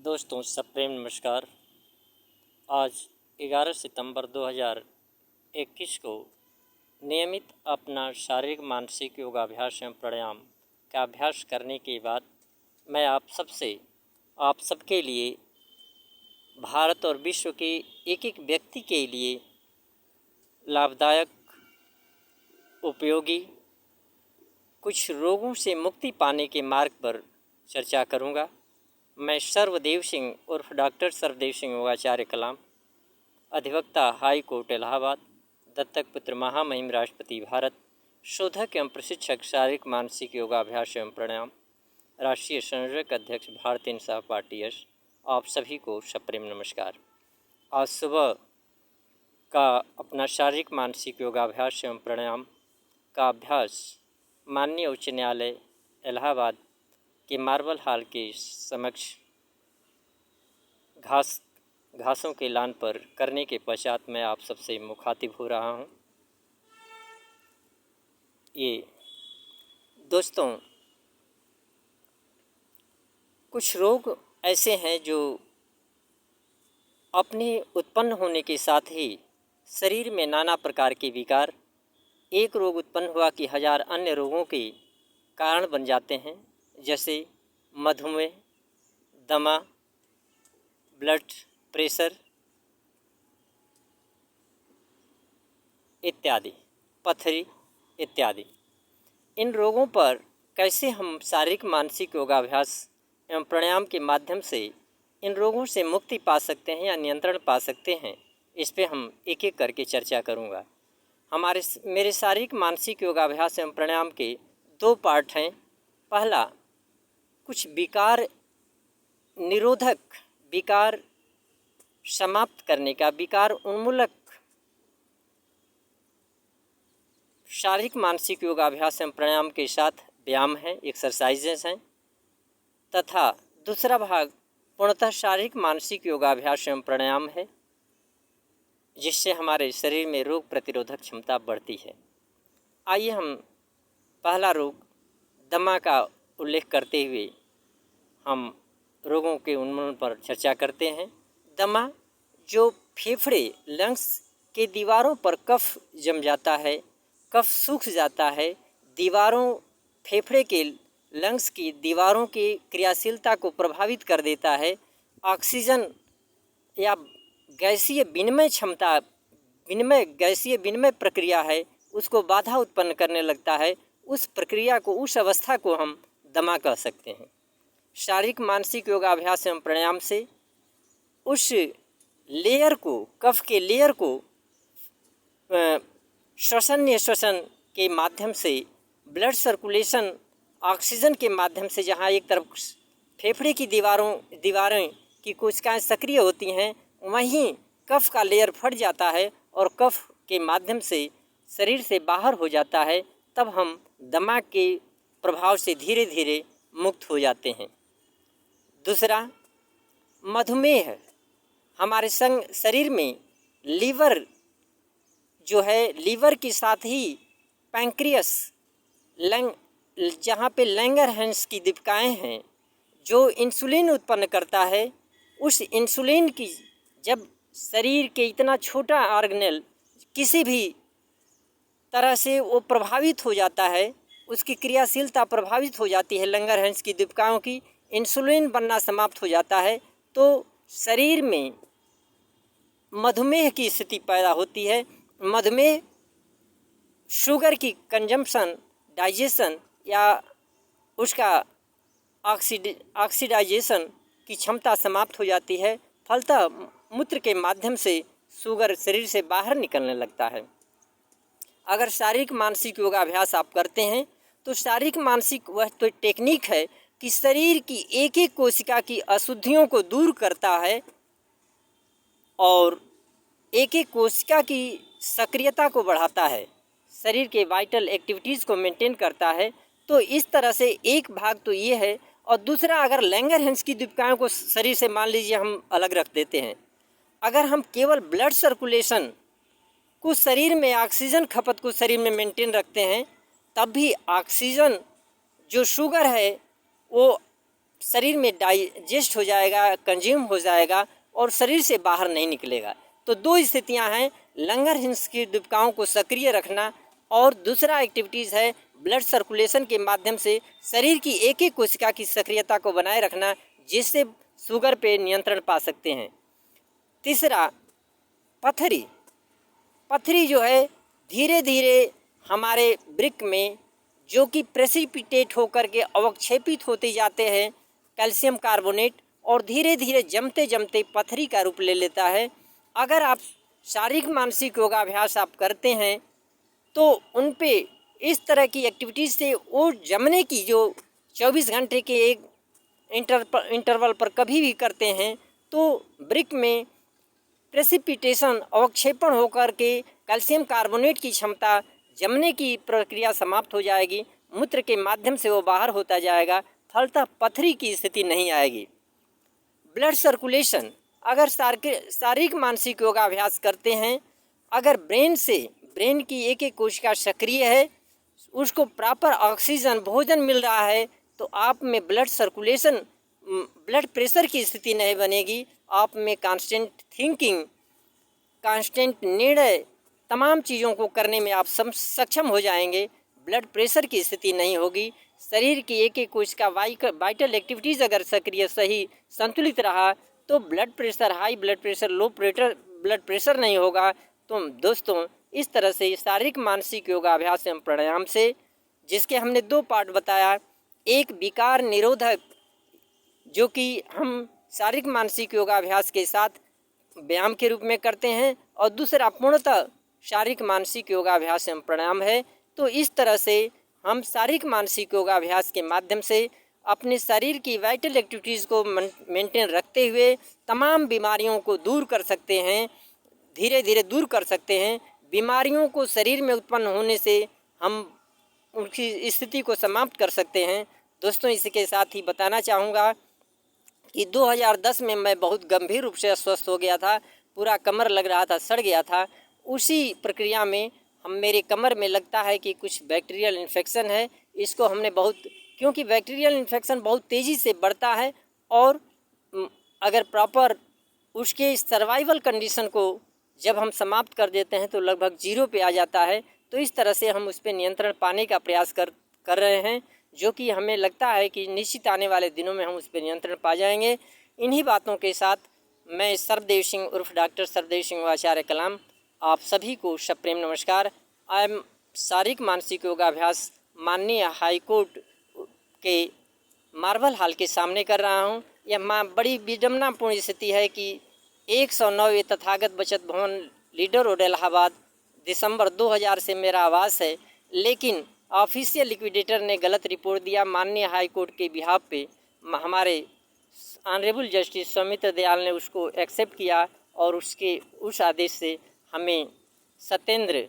दोस्तों सब प्रेम नमस्कार। आज 11 सितंबर 2021 को नियमित अपना शारीरिक मानसिक योगाभ्यास एवं प्राणायाम का अभ्यास करने के बाद मैं आप सबके लिए भारत और विश्व के एक एक व्यक्ति के लिए लाभदायक, उपयोगी कुछ रोगों से मुक्ति पाने के मार्ग पर चर्चा करूंगा। मैं सर्वदेव सिंह उर्फ डॉक्टर सर्वदेव सिंह योगाचार्य कलाम, अधिवक्ता हाई कोर्ट इलाहाबाद, दत्तक पुत्र महामहिम राष्ट्रपति भारत, शोधक एवं प्रशिक्षक शारीरिक मानसिक योगाभ्यास एवं प्राणायाम, राष्ट्रीय संयोजक अध्यक्ष भारतीय जनता पार्टी एस। आप सभी को सप्रेम नमस्कार। आज सुबह का अपना शारीरिक मानसिक योगाभ्यास एवं प्राणायाम का अभ्यास माननीय उच्च न्यायालय इलाहाबाद के मार्बल हॉल के समक्ष घासों के लान पर करने के पश्चात मैं आप सबसे मुखातिब हो रहा हूँ। ये दोस्तों, कुछ रोग ऐसे हैं जो अपने उत्पन्न होने के साथ ही शरीर में नाना प्रकार के विकार, एक रोग उत्पन्न हुआ कि हजार अन्य रोगों के कारण बन जाते हैं, जैसे मधुमेह, दमा, ब्लड प्रेशर इत्यादि, पथरी इत्यादि। इन रोगों पर कैसे हम शारीरिक मानसिक योगाभ्यास एवं प्राणायाम के माध्यम से इन रोगों से मुक्ति पा सकते हैं या नियंत्रण पा सकते हैं, इस पे हम एक एक करके चर्चा करूँगा। मेरे शारीरिक मानसिक योगाभ्यास एवं प्राणायाम के दो पार्ट हैं। पहला, कुछ विकार निरोधक, विकार समाप्त करने का, विकार उन्मूलक शारीरिक मानसिक योगाभ्यास एवं प्राणायाम के साथ व्यायाम हैं, एक्सरसाइजेस हैं, तथा दूसरा भाग पूर्णतः शारीरिक मानसिक योगाभ्यास एवं प्राणायाम है, जिससे हमारे शरीर में रोग प्रतिरोधक क्षमता बढ़ती है। आइए हम पहला रोग दमा का उल्लेख करते हुए हम रोगों के उन्मूलन पर चर्चा करते हैं। दमा, जो फेफड़े, लंग्स के दीवारों पर कफ जम जाता है, कफ सूख जाता है, दीवारों, फेफड़े के लंग्स की दीवारों की क्रियाशीलता को प्रभावित कर देता है। ऑक्सीजन या गैसीय विनिमय प्रक्रिया है, उसको बाधा उत्पन्न करने लगता है। उस प्रक्रिया को, उस अवस्था को हम दमा कह सकते हैं। शारीरिक मानसिक योगाभ्यास एवं प्राणायाम से उस लेयर को, कफ के लेयर को श्वसन के माध्यम से, ब्लड सर्कुलेशन, ऑक्सीजन के माध्यम से, जहाँ एक तरफ फेफड़े की दीवारें की कोशिकाएं सक्रिय होती हैं, वहीं कफ का लेयर फट जाता है और कफ के माध्यम से शरीर से बाहर हो जाता है। तब हम दमा के प्रभाव से धीरे धीरे मुक्त हो जाते हैं। दूसरा, मधुमेह। हमारे शरीर में लीवर जो है, लीवर के साथ ही पैंक्रियास, जहाँ पे लैंगरहैंस की दीपिकाएँ हैं, जो इंसुलिन उत्पन्न करता है, उस इंसुलिन की, जब शरीर के इतना छोटा ऑर्गेनेल किसी भी तरह से वो प्रभावित हो जाता है, उसकी क्रियाशीलता प्रभावित हो जाती है, लैंगरहैंस की दीपिकाओं की, इंसुलिन बनना समाप्त हो जाता है, तो शरीर में मधुमेह की स्थिति पैदा होती है। मधुमेह शुगर की कंजम्पशन, डाइजेशन या उसका ऑक्सीडाइजेशन की क्षमता समाप्त हो जाती है। फलतः मूत्र के माध्यम से शुगर शरीर से बाहर निकलने लगता है। अगर शारीरिक मानसिक योगाभ्यास आप करते हैं तो शारीरिक मानसिक वह तो टेक्निक है कि शरीर की एक एक कोशिका की अशुद्धियों को दूर करता है और एक एक कोशिका की सक्रियता को बढ़ाता है, शरीर के वाइटल एक्टिविटीज़ को मेंटेन करता है। तो इस तरह से एक भाग तो ये है। और दूसरा, अगर लैंगरहैंस की दीपिकाओं को शरीर से मान लीजिए हम अलग रख देते हैं, अगर हम केवल ब्लड सर्कुलेशन को शरीर में, ऑक्सीजन खपत को शरीर में मेंटेन रखते हैं, तब भी ऑक्सीजन, जो शुगर है, वो शरीर में डाइजेस्ट हो जाएगा, कंज्यूम हो जाएगा और शरीर से बाहर नहीं निकलेगा। तो दो स्थितियां हैं, लंगरहिंस की दीपिकाओं को सक्रिय रखना और दूसरा एक्टिविटीज़ है ब्लड सर्कुलेशन के माध्यम से शरीर की एक एक कोशिका की सक्रियता को बनाए रखना, जिससे शुगर पे नियंत्रण पा सकते हैं। तीसरा पथरी जो है धीरे धीरे हमारे वृक्क में जो कि प्रेसिपिटेट होकर के अवक्षेपित होते जाते हैं कैल्शियम कार्बोनेट, और धीरे धीरे जमते जमते पथरी का रूप ले लेता है। अगर आप शारीरिक मानसिक योगाभ्यास आप करते हैं तो उन पे इस तरह की एक्टिविटीज़ से वो जमने की जो 24 घंटे के एक इंटरवल पर कभी भी करते हैं तो वृक्क में प्रेसिपिटेशन अवक्षेपण होकर के कैल्शियम कार्बोनेट की क्षमता जमने की प्रक्रिया समाप्त हो जाएगी, मूत्र के माध्यम से वो बाहर होता जाएगा, फलतः पथरी की स्थिति नहीं आएगी। ब्लड सर्कुलेशन, अगर शारीरिक मानसिक योगाभ्यास करते हैं, अगर ब्रेन की एक एक कोशिका सक्रिय है, उसको प्रॉपर ऑक्सीजन भोजन मिल रहा है, तो आप में ब्लड सर्कुलेशन, ब्लड प्रेशर की स्थिति नहीं बनेगी। आप में कांस्टेंट थिंकिंग, कांस्टेंट निर्णय, तमाम चीज़ों को करने में आप सक्षम हो जाएंगे। ब्लड प्रेशर की स्थिति नहीं होगी। शरीर की एक एक कोशिका वाइटल एक्टिविटीज़ अगर सक्रिय सही संतुलित रहा तो blood pressure, high blood pressure, low blood pressure नहीं होगा। तो दोस्तों, इस तरह से शारीरिक मानसिक योगाभ्यास एवं प्राणायाम से, जिसके हमने दो पार्ट बताया, एक विकार निरोधक जो कि हम शारीरिक मानसिक योगाभ्यास के साथ व्यायाम के रूप में करते हैं, और दूसरा पूर्णतः शारीरिक मानसिक योगाभ्यास एवं प्राणायाम है। तो इस तरह से हम शारीरिक मानसिक योगाभ्यास के माध्यम से अपने शरीर की वाइटल एक्टिविटीज़ को मेंटेन रखते हुए तमाम बीमारियों को दूर कर सकते हैं, धीरे धीरे दूर कर सकते हैं। बीमारियों को शरीर में उत्पन्न होने से हम उनकी स्थिति को समाप्त कर सकते हैं। दोस्तों, इसके साथ ही बताना चाहूँगा कि 2010 में मैं बहुत गंभीर रूप से अस्वस्थ हो गया था, पूरा कमर लग रहा था, सड़ गया था। उसी प्रक्रिया में मेरे कमर में लगता है कि कुछ बैक्टीरियल इन्फेक्शन है। इसको हमने क्योंकि बैक्टीरियल इन्फेक्शन बहुत तेज़ी से बढ़ता है और अगर प्रॉपर उसके सर्वाइवल कंडीशन को जब हम समाप्त कर देते हैं तो लगभग 0 पे आ जाता है। तो इस तरह से हम उस पर नियंत्रण पाने का प्रयास कर रहे हैं, जो कि हमें लगता है कि निश्चित आने वाले दिनों में हम उस पर नियंत्रण पा जाएंगे। इन्हीं बातों के साथ मैं सर्वदेव सिंह उर्फ डॉक्टर सर्वदेव सिंह आचार्य कलाम आप सभी को सप्रेम नमस्कार। आई एम शारीरिक मानसिक योगाभ्यास माननीय हाई कोर्ट के मार्बल हॉल के सामने कर रहा हूँ। यह बड़ी विडम्बनापूर्ण स्थिति है कि 109वें तथागत बचत भवन लीडर रोड इलाहाबाद दिसंबर 2000 से मेरा आवास है, लेकिन ऑफिशियल लिक्विडेटर ने गलत रिपोर्ट दिया। माननीय हाई कोर्ट के बिहाफ पे हमारे ऑनरेबल जस्टिस सौमित्र दयाल ने उसको एक्सेप्ट किया और उस आदेश से हमें सत्येंद्र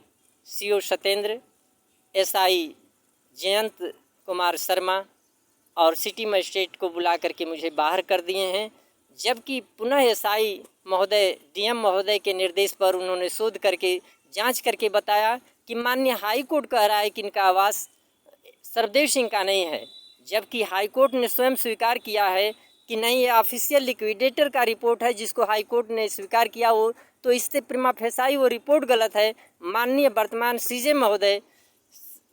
SI जयंत कुमार शर्मा और सिटी मजिस्ट्रेट को बुला करके मुझे बाहर कर दिए हैं, जबकि पुनः SI महोदय DM महोदय के निर्देश पर उन्होंने शोध करके जांच करके बताया कि माननीय हाई कोर्ट कह रहा है कि इनका आवास सर्वदेव सिंह का नहीं है, जबकि हाई कोर्ट ने स्वयं स्वीकार किया है कि नहीं, ये ऑफिशियल लिक्विडेटर का रिपोर्ट है जिसको हाई कोर्ट ने स्वीकार किया हो, तो इससे प्रिमा फेसाई वो रिपोर्ट गलत है। माननीय वर्तमान CJ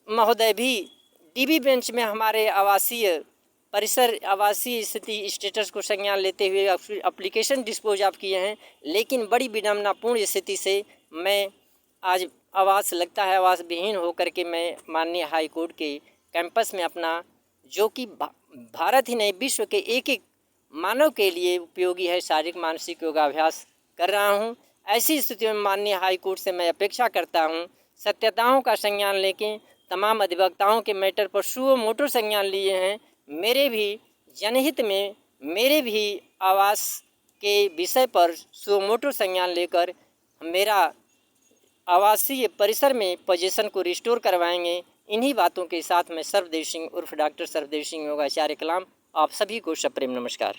महोदय भी DB बेंच में हमारे आवासीय स्थिति स्टेटस को संज्ञान लेते हुए एप्लीकेशन डिस्पोज ऑफ किए हैं, लेकिन बड़ी विडम्बनापूर्ण स्थिति से मैं आज आवास विहीन होकर के मैं माननीय हाई कोर्ट के कैंपस में अपना, जो कि भारत ही नहीं विश्व के एक एक मानव के लिए उपयोगी है, शारीरिक मानसिक योगाभ्यास कर रहा हूँ। ऐसी स्थिति में माननीय हाई कोर्ट से मैं अपेक्षा करता हूँ सत्यताओं का संज्ञान लेके तमाम अधिवक्ताओं के मैटर पर सुओ मोटो संज्ञान लिए हैं। मेरे भी जनहित में मेरे भी आवास के विषय पर सुओ मोटो संज्ञान लेकर मेरा आवासीय परिसर में पोजीशन को रिस्टोर करवाएंगे। इन्हीं बातों के साथ मैं सर्वदेव सिंह उर्फ डॉक्टर सर्वदेव सिंह योगाचार्य कलाम आप सभी को सप्रेम नमस्कार।